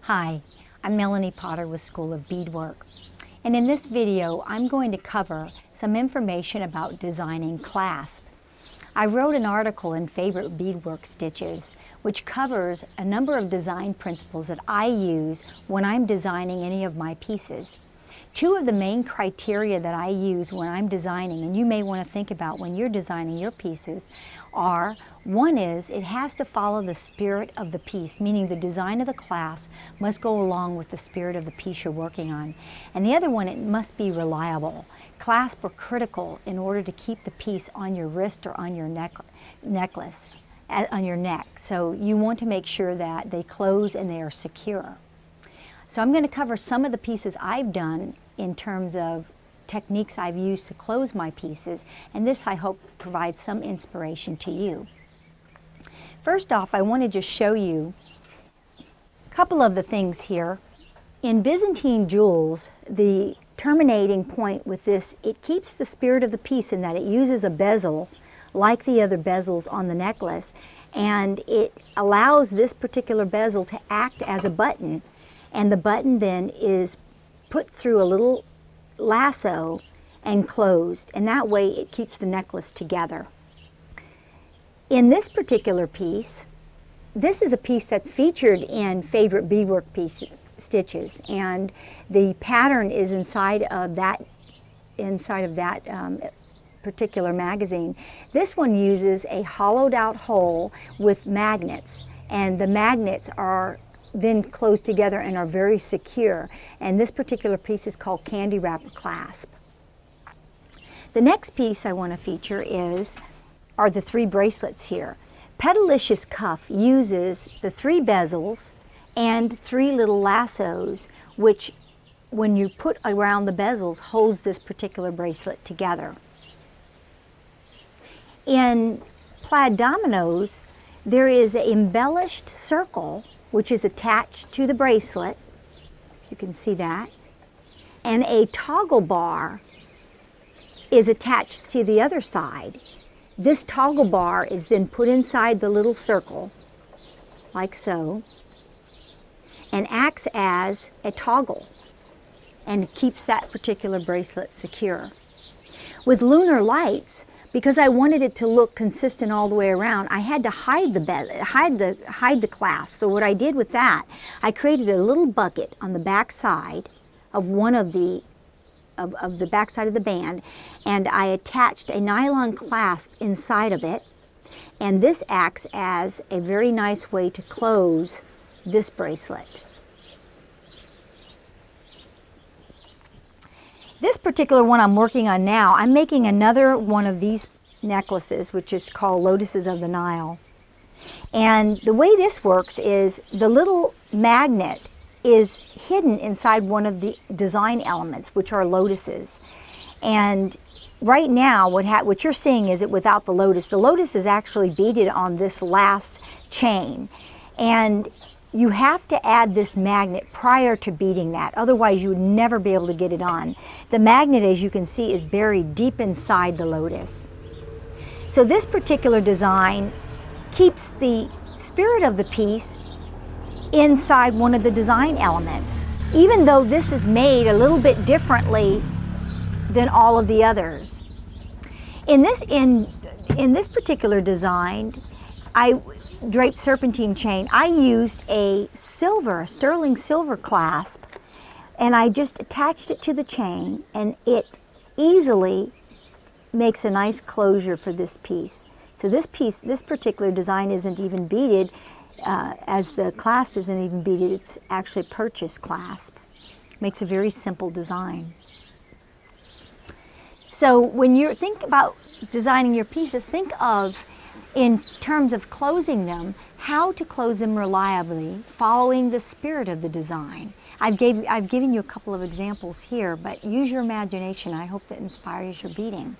Hi, I'm Melanie Potter with School of Beadwork, and in this video I'm going to cover some information about designing clasp. I wrote an article in Favorite Beadwork Stitches which covers a number of design principles that I use when I'm designing any of my pieces. Two of the main criteria that I use when I'm designing, and you may want to think about when you're designing your pieces, are, one is it has to follow the spirit of the piece, meaning the design of the clasp must go along with the spirit of the piece you're working on. And the other one, it must be reliable. Clasps are critical in order to keep the piece on your wrist or on your necklace, on your neck. So you want to make sure that they close and they are secure. So I'm going to cover some of the pieces I've done in terms of techniques I've used to close my pieces, and this I hope provides some inspiration to you. First off, I want to just show you a couple of the things here. In Byzantine Jewels, the terminating point with this, it keeps the spirit of the piece in that it uses a bezel like the other bezels on the necklace, and it allows this particular bezel to act as a button, and the button then is put through a little lasso and closed, and that way it keeps the necklace together. In this particular piece, this is a piece that's featured in Favorite Beadwork Stitches, and the pattern is inside of that particular magazine. This one uses a hollowed out hole with magnets, and the magnets are then close together and are very secure. And this particular piece is called Candy Wrapper Clasp. The next piece I want to feature are the three bracelets here. Petalicious Cuff uses the three bezels and three little lassos, which when you put around the bezels holds this particular bracelet together. In Plaid Dominoes, there is an embellished circle which is attached to the bracelet, you can see that, and a toggle bar is attached to the other side. This toggle bar is then put inside the little circle, like so, and acts as a toggle and keeps that particular bracelet secure. With lunar lights, because I wanted it to look consistent all the way around, I had to hide the clasp. So what I did with that, I created a little bucket on the back side of one of the back side of the band, and I attached a nylon clasp inside of it, and this acts as a very nice way to close this bracelet. This particular one I'm working on now, I'm making another one of these necklaces, which is called Lotuses of the Nile. And the way this works is the little magnet is hidden inside one of the design elements, which are lotuses. And right now, what you're seeing is it without the lotus. The lotus is actually beaded on this last chain. And you have to add this magnet prior to beading that, otherwise you would never be able to get it on. The magnet, as you can see, is buried deep inside the lotus. So this particular design keeps the spirit of the piece inside one of the design elements, even though this is made a little bit differently than all of the others. In this particular design, I draped serpentine chain. I used a sterling silver clasp, and I just attached it to the chain, and it easily makes a nice closure for this piece. So this particular design isn't even beaded, as the clasp isn't even beaded, it's actually purchase clasp. Makes a very simple design. So when you think about designing your pieces, think of, in terms of closing them, how to close them reliably, following the spirit of the design. I've given you a couple of examples here, but use your imagination. I hope that inspires your beading.